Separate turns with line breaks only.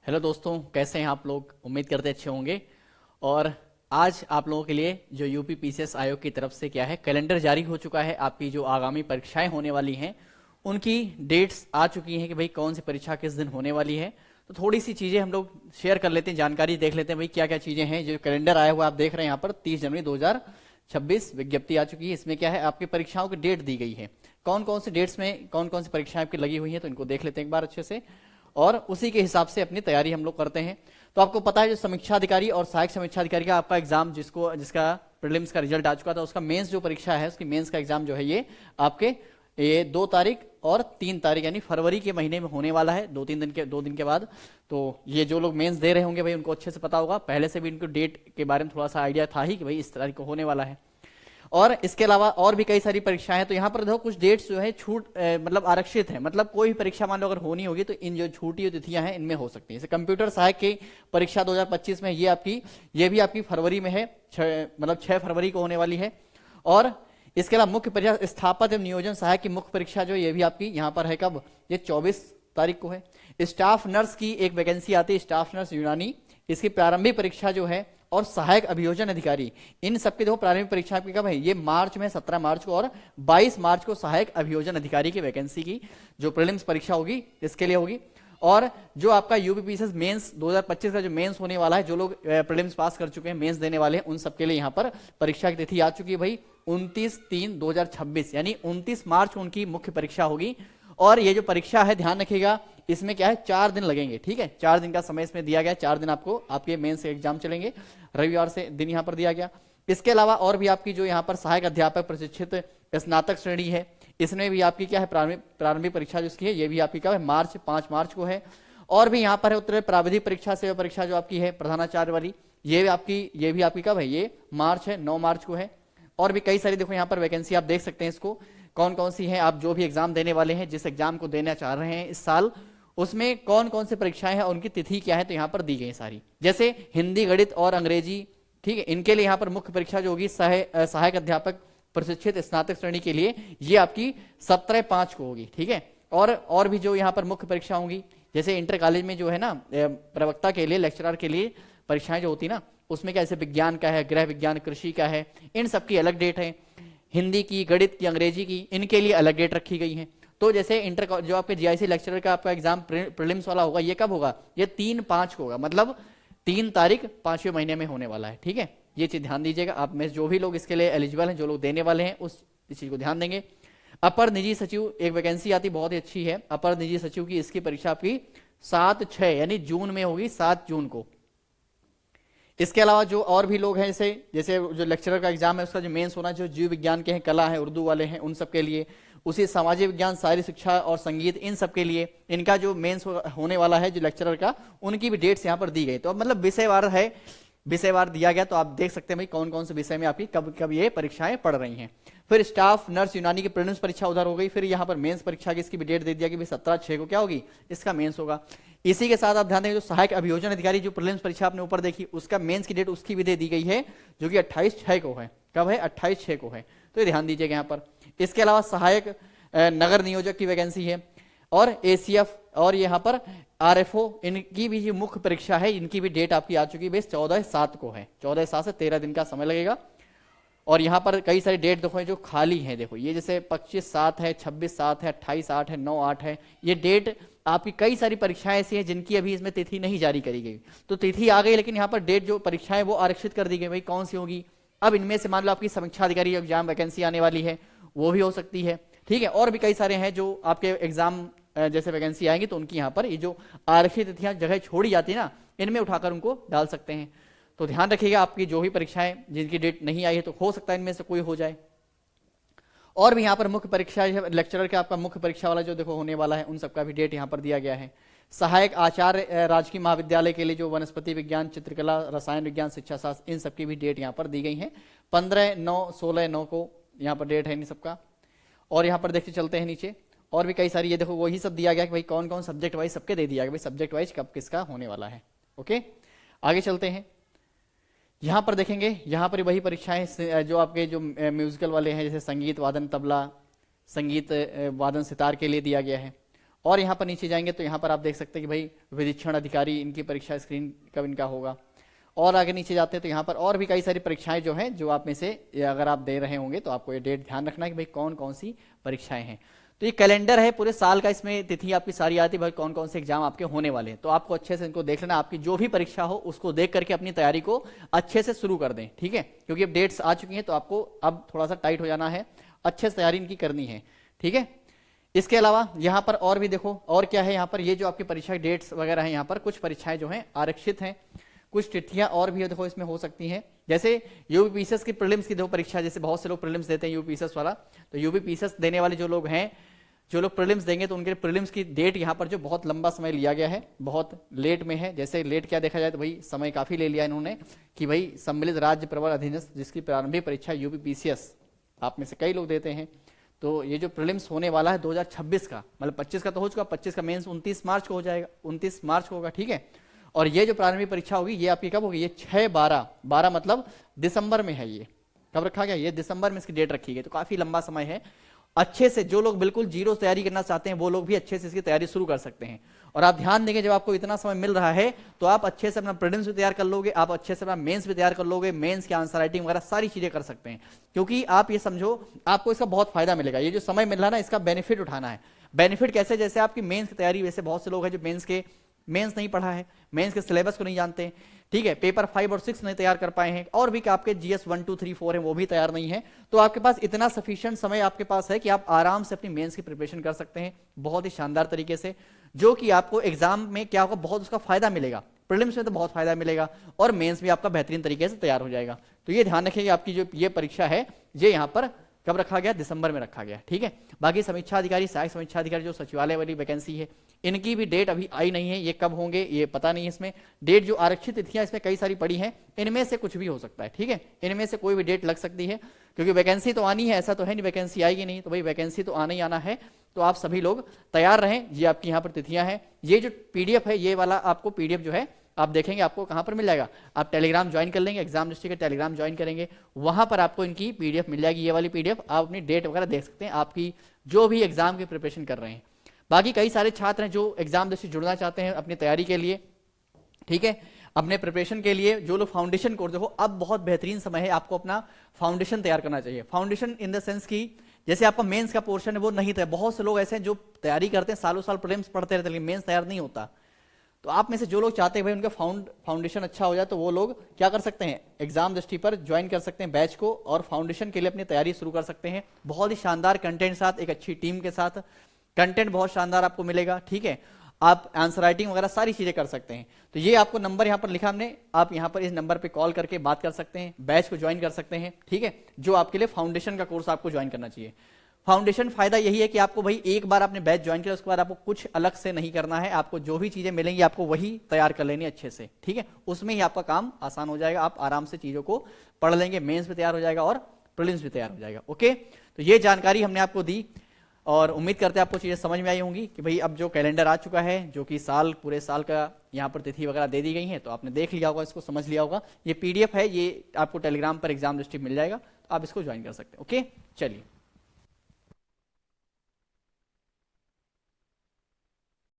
Hello दोस्तों, कैसे हैं आप लोग। उम्मीद करते अच्छे होंगे। और आज आप लोगों के लिए जो यूपी पीसीएस आयोग की तरफ से क्या है, कैलेंडर जारी हो चुका है। आपकी जो आगामी परीक्षाएं होने वाली हैं उनकी डेट्स आ चुकी हैं कि भाई कौन सी परीक्षा किस दिन होने वाली है। तो थोड़ी सी चीज़ें हम लोग शेयर कर लेते हैं, जानकारी देख लेते हैं भाई क्या क्या चीज़ें हैं। जो कैलेंडर आया हुआ आप देख रहे हैं यहाँ पर 30 जनवरी 2026 विज्ञप्ति आ चुकी है। इसमें क्या है, आपकी परीक्षाओं की डेट दी गई है, कौन कौन से डेट्स में कौन कौन सी परीक्षाएं आपकी लगी हुई हैं। तो इनको देख लेते हैं एक बार अच्छे से, और उसी के हिसाब से अपनी तैयारी हम लोग करते हैं। तो आपको पता है जो समीक्षा अधिकारी और सहायक समीक्षा अधिकारी का आपका एग्जाम जिसका प्रीलिम्स का रिजल्ट आ चुका था, उसका मेंस जो परीक्षा है, उसकी मेंस का एग्जाम जो है ये आपके 2 तारीख और 3 तारीख यानी फरवरी के महीने में होने वाला है, 2 दिन के बाद। तो ये जो लोग मेंस दे रहे होंगे भाई उनको अच्छे से पता होगा, पहले से भी इनको डेट के बारे में थोड़ा सा आइडिया था ही कि भाई इस तारीख को होने वाला है। और इसके अलावा और भी कई सारी परीक्षाएं हैं। तो यहाँ पर देखो कुछ डेट्स जो है छूट मतलब आरक्षित है, मतलब कोई भी परीक्षा मान लो अगर होनी होगी तो इन जो छूटी हुई तिथियां हैं इनमें हो सकती है। जैसे कंप्यूटर सहायक की परीक्षा 2025 में ये भी आपकी फरवरी में है, मतलब 6 फरवरी को होने वाली है। और इसके अलावा मुख्य परीक्षा स्थापक एवं नियोजन सहायक की मुख्य परीक्षा जो ये भी आपकी यहाँ पर है, कब, ये 24 तारीख को है। स्टाफ नर्स की एक वैकेंसी आती है, स्टाफ नर्स यूनानी, इसकी प्रारंभिक परीक्षा जो है, और सहायक अभियोजन अधिकारी, इन सबके देखो प्रारंभिक परीक्षा आपकी कब है, ये मार्च में 17 मार्च को, और 22 मार्च को सहायक अभियोजन अधिकारी की वैकेंसी की जो प्रीलिम्स परीक्षा होगी इसके लिए होगी। और जो आपका यूपीपीसीएस मेंस 2025 का जो मेंस होने वाला है, जो लोग प्रीलिम्स पास कर चुके हैं, मेंस देने वाले हैं, उन सबके लिए यहाँ पर परीक्षा की तिथि आ चुकी है भाई 29/3/2026, यानी 29 मार्च को उनकी मुख्य परीक्षा होगी। और ये जो परीक्षा है ध्यान रखिएगा, इसमें क्या है 4 दिन लगेंगे, ठीक है, 4 दिन का समय इसमें दिया गया, 4 दिन आपको आपके मेंस एग्जाम चलेंगे, रविवार से दिन यहाँ पर दिया गया। इसके अलावा और भी आपकी जो यहाँ पर सहायक अध्यापक प्रशिक्षित स्नातक श्रेणी है, इसमें भी आपकी क्या है प्रारंभिक परीक्षा जिसकी है, ये भी आपकी क्या है 5 मार्च को है। और भी यहाँ पर है उत्तर प्राविधिक परीक्षा सेवा परीक्षा जो आपकी है प्रधानाचार्य वाली, ये भी आपकी कब है, ये मार्च है, 9 मार्च को है। और भी कई सारी देखो यहाँ पर वैकेंसी आप देख सकते हैं, इसको कौन कौन सी है, आप जो भी एग्जाम देने वाले हैं, जिस एग्जाम को देना चाह रहे हैं इस साल, उसमें कौन कौन सी परीक्षाएं हैं और उनकी तिथि क्या है, तो यहाँ पर दी गई सारी। जैसे हिंदी, गणित और अंग्रेजी, ठीक है, इनके लिए यहाँ पर मुख्य परीक्षा जो होगी सहायक अध्यापक प्रशिक्षित स्नातक श्रेणी के लिए, ये आपकी 17/5 को होगी, ठीक है। और भी जो यहाँ पर मुख्य परीक्षा होंगी, जैसे इंटर कॉलेज में जो है ना प्रवक्ता के लिए, लेक्चरर के लिए परीक्षाएं जो होती ना, उसमें क्या, जैसे विज्ञान का है, गृह विज्ञान, कृषि का है, इन सबकी अलग डेट है। हिंदी की, गणित की, अंग्रेजी की, इनके लिए अलग डेट रखी गई है। तो जैसे इंटर जो आपके जीआईसी लेक्चरर का आपका एग्जाम प्रीलिम्स वाला होगा, ये कब होगा, ये 3/5 को होगा, मतलब 3 तारीख 5वें महीने में होने वाला है, ठीक है। ये चीज ध्यान दीजिएगा, आप में जो भी लोग इसके लिए एलिजिबल हैं, जो लोग देने वाले हैं, उस चीज को ध्यान देंगे। अपर निजी सचिव एक वैकेंसी आती, बहुत ही अच्छी है, अपर निजी सचिव की, इसकी परीक्षा आपकी 7/6 यानी जून में होगी, 7 जून को। इसके अलावा जो और भी लोग हैं, जैसे जो लेक्चरर का एग्जाम है उसका जो मेंस होना, जो जीव विज्ञान के हैं, कला है, उर्दू वाले हैं, उन सब के लिए, उसी सामाजिक विज्ञान, शारीरिक शिक्षा और संगीत, इन सब के लिए इनका जो मेंस होने वाला है जो लेक्चरर का, उनकी भी डेट्स यहाँ पर दी गई। तो अब मतलब विषयवार है, विषयवार दिया गया, तो आप देख सकते हैं भाई कौन कौन से विषय में आपकी कब कब ये परीक्षाएं पढ़ रही हैं। फिर स्टाफ नर्स यूनानी की प्रीलिम्स परीक्षा उधर हो गई। फिर यहाँ पर मेंस परीक्षा की इसकी भी डेट दे दिया कि भाई 17/6 को क्या होगी, इसका मेंस होगा। इसी के साथ आप ध्यान देंगे, जो सहायक अभियोजन अधिकारी जो प्रीलिम्स परीक्षा आपने ऊपर देखी, उसका मेंस की डेट उसकी भी दे दी गई है, जो कि 28/6 को है। कब है, 28/6 को है, तो ये ध्यान दीजिएगा यहाँ पर। इसके अलावा सहायक नगर नियोजक की वैकेंसी है, और एसीएफ और यहाँ पर आरएफओ, इनकी भी जो मुख्य परीक्षा है, इनकी भी डेट आपकी आ चुकी है, 14/7 को है, 14/7 से 13 दिन का समय लगेगा। और यहाँ पर कई सारी डेट देखो जो खाली है, देखो ये जैसे 25/7 है, 26/7 है, 28/8 है, 9/8 है, ये डेट आपकी कई सारी परीक्षाएं ऐसी हैं जिनकी अभी इसमें तिथि नहीं जारी करी गई। तो तिथि आ गई, लेकिन यहाँ पर डेट जो परीक्षाएं वो आरक्षित कर दी गई, भाई कौन सी होगी। अब इनमें से मान लो आपकी समीक्षा अधिकारी एग्जाम वैकेंसी आने वाली है, वो भी हो सकती है, ठीक है। और भी कई सारे हैं जो आपके एग्जाम जैसे वैकेंसी आएंगी, तो उनकी यहाँ पर ये जो आरक्षित तिथियां जगह छोड़ी जाती है ना, इनमें उठाकर उनको डाल सकते हैं। तो ध्यान रखिएगा, आपकी जो भी परीक्षाएं जिनकी डेट नहीं आई है, तो हो सकता है इनमें से कोई हो जाए। और भी यहाँ पर मुख्य परीक्षा लेक्चरर का आपका मुख्य परीक्षा वाला जो देखो होने वाला है, उन सबका भी डेट यहाँ पर दिया गया है। सहायक आचार्य राजकीय महाविद्यालय के लिए जो वनस्पति विज्ञान, चित्रकला, रसायन विज्ञान, शिक्षा शास्त्र, इन सबकी भी डेट यहाँ पर दी गई है। 15/9, 16/9 को यहाँ पर डेट है इन सबका। और यहाँ पर देखते चलते हैं नीचे, और भी कई सारी, ये देखो वही सब दिया गया कि भाई कौन कौन सब्जेक्ट वाइज सबके दे दिया गया, भाई सब्जेक्ट वाइज कब किसका होने वाला है। ओके, आगे चलते हैं। यहाँ पर देखेंगे, यहाँ पर वही परीक्षाएं जो आपके जो म्यूजिकल वाले हैं, जैसे संगीत वादन तबला, संगीत वादन सितार के लिए दिया गया है। और यहाँ पर नीचे जाएंगे तो यहाँ पर आप देख सकते हैं कि भाई विरीक्षण अधिकारी इनकी परीक्षा स्क्रीन कब इनका होगा। और आगे नीचे जाते हैं तो यहाँ पर और भी कई सारी परीक्षाएं जो हैं जो आप में से अगर आप दे रहे होंगे तो आपको ये डेट ध्यान रखना है कि भाई कौन कौन सी परीक्षाएं हैं। तो ये कैलेंडर है पूरे साल का, इसमें तिथि आपकी सारी आती है भाई कौन कौन से एग्जाम आपके होने वाले हैं। तो आपको अच्छे से इनको देख लेना, आपकी जो भी परीक्षा हो उसको देख करके अपनी तैयारी को अच्छे से शुरू कर दें, ठीक है, क्योंकि अब डेट्स आ चुकी हैं तो आपको अब थोड़ा सा टाइट हो जाना है, अच्छे से तैयारी इनकी करनी है, ठीक है। इसके अलावा यहाँ पर और भी देखो और क्या है, यहाँ पर ये जो आपकी परीक्षा डेट्स वगैरह है, यहाँ पर कुछ परीक्षाएं जो हैं आरक्षित हैं, कुछ तिथियां और भी देखो इसमें हो सकती हैं। जैसे यूपीपीसीएस की प्रीलिम्स की देखो परीक्षा, जैसे बहुत से लोग प्रीलिम्स देते हैं यूपीपीसीएस वाला, तो यूपीपीसीएस देने वाले जो लोग हैं, जो लोग प्रीलिम्स देंगे तो उनके प्रीलिम्स की डेट यहाँ पर जो बहुत लंबा समय लिया गया है, बहुत लेट में है। जैसे लेट क्या देखा जाए तो भाई समय काफी ले लिया इन्होंने कि भाई सम्मिलित राज्य प्रवर अधीनस्थ जिसकी प्रारंभिक परीक्षा यूपीपीसीएस आप में से कई लोग देते हैं, तो ये जो प्रीलिम्स होने वाला है 2026 का, मतलब 25 का तो हो चुका, 25 का मेंस 29 मार्च को हो जाएगा, 29 मार्च को होगा, ठीक है। और ये जो प्रारंभिक परीक्षा होगी ये आपकी कब होगी, ये 6/12 मतलब दिसंबर में है। ये कब रखा गया, ये दिसंबर में इसकी डेट रखी गई, तो काफी लंबा समय है। अच्छे से जो लोग बिल्कुल जीरो तैयारी करना चाहते हैं वो लोग भी अच्छे से इसकी तैयारी शुरू कर सकते हैं। और आप ध्यान देंगे जब आपको इतना समय मिल रहा है तो आप अच्छे से अपना प्रीलिम्स भी तैयार कर लोगे, आप अच्छे से अपना मेंस भी तैयार कर लोगे, मेंस की आंसर राइटिंग वगैरह सारी चीजें कर सकते हैं, क्योंकि आप ये समझो आपको इसका बहुत फायदा मिलेगा। ये जो समय मिल रहा है ना इसका बेनिफिट उठाना है। बेनिफिट कैसे, जैसे आपकी मेंस की तैयारी, वैसे बहुत से लोग हैं जो मेंस नहीं पढ़ा है, मेंस के सिलेबस को नहीं जानते, ठीक है, पेपर 5 और 6 नहीं तैयार कर पाए हैं, और भी आपके जीएस 1 2 3 4 हैं वो भी तैयार नहीं है, तो आपके पास इतना सफिशिएंट समय आपके पास है कि आप आराम से अपनी मेंस की प्रिपरेशन कर सकते हैं बहुत ही शानदार तरीके से, जो कि आपको एग्जाम में क्या होगा, बहुत उसका फायदा मिलेगा। प्रीलिम्स में तो बहुत फायदा मिलेगा और मेंस भी आपका बेहतरीन तरीके से तैयार हो जाएगा। तो ये ध्यान रखिए आपकी जो ये परीक्षा है ये यहाँ पर कब रखा गया, दिसंबर में रखा गया, ठीक है। बाकी समीक्षा अधिकारी, सहायक समीक्षा अधिकारी जो सचिवालय वाली वैकेंसी है, इनकी भी डेट अभी आई नहीं है, ये कब होंगे ये पता नहीं है। इसमें डेट जो आरक्षित तिथियां इसमें कई सारी पड़ी हैं, इनमें से कुछ भी हो सकता है, ठीक है, इनमें से कोई भी डेट लग सकती है, क्योंकि वैकेंसी तो आनी है, ऐसा तो है नहीं वैकेंसी आएगी नहीं, तो भाई वैकेंसी तो आना ही आना है। तो आप सभी लोग तैयार रहें। ये आपकी यहाँ पर तिथियां हैं। ये जो पीडीएफ है ये वाला आपको पीडीएफ जो है आप देखेंगे आपको कहां पर मिल जाएगा, आप टेलीग्राम ज्वाइन कर लेंगे, एग्जाम डिस्ट्रिक्ट के टेलीग्राम ज्वाइन करेंगे, वहां पर आपको इनकी पीडीएफ मिल जाएगी, ये वाली पीडीएफ। आप अपनी डेट वगैरह देख सकते हैं आपकी जो भी एग्जाम की प्रिपरेशन कर रहे हैं। बाकी कई सारे छात्र हैं जो एग्जाम डिस्ट्रिक्ट जुड़ना चाहते हैं अपनी तैयारी के लिए, ठीक है, अपने प्रिपरेशन के लिए। जो लोग फाउंडेशन कोर्स, देखो अब बहुत बेहतरीन समय है, आपको अपना फाउंडेशन तैयार करना चाहिए। फाउंडेशन इन द सेंस की जैसे आपका मेंस का पोर्शन है वो नहीं था, बहुत से लोग ऐसे हैं जो तैयारी करते हैं, सालों साल प्रीलिम्स पढ़ते रहते हैं लेकिन मेंस तैयार नहीं होता। तो आप में से जो लोग चाहते हैं भाई उनका फाउंडेशन अच्छा हो जाए, तो वो लोग क्या कर सकते हैं, एग्जाम दृष्टि पर ज्वाइन कर सकते हैं बैच को, और फाउंडेशन के लिए अपनी तैयारी शुरू कर सकते हैं बहुत ही शानदार कंटेंट साथ, एक अच्छी टीम के साथ। कंटेंट बहुत शानदार आपको मिलेगा, ठीक है, आप आंसर राइटिंग वगैरह सारी चीजें कर सकते हैं। तो ये आपको नंबर यहाँ पर लिखा हमने, आप यहाँ पर इस नंबर पे कॉल करके बात कर सकते हैं, बैच को ज्वाइन कर सकते हैं, ठीक है, जो आपके लिए फाउंडेशन का कोर्स आपको ज्वाइन करना चाहिए। फाउंडेशन फायदा यही है कि आपको भाई एक बार आपने बैच ज्वाइन किया उसके बाद आपको कुछ अलग से नहीं करना है, आपको जो भी चीजें मिलेंगी आपको वही तैयार कर लेनी अच्छे से, ठीक है, उसमें ही आपका काम आसान हो जाएगा, आप आराम से चीजों को पढ़ लेंगे, मेंस भी तैयार हो जाएगा और प्रीलिम्स भी तैयार हो जाएगा। ओके, तो ये जानकारी हमने आपको दी और उम्मीद करते हैं आपको चीजें समझ में आई होंगी कि भाई अब जो कैलेंडर आ चुका है, जो कि पूरे साल का यहाँ पर तिथि वगैरह दे दी गई है, तो आपने देख लिया होगा, इसको समझ लिया होगा। ये पीडीएफ है, ये आपको टेलीग्राम पर एग्जाम डिस्ट्रिक्ट मिल जाएगा, तो आप इसको ज्वाइन कर सकते हैं। ओके, चलिए।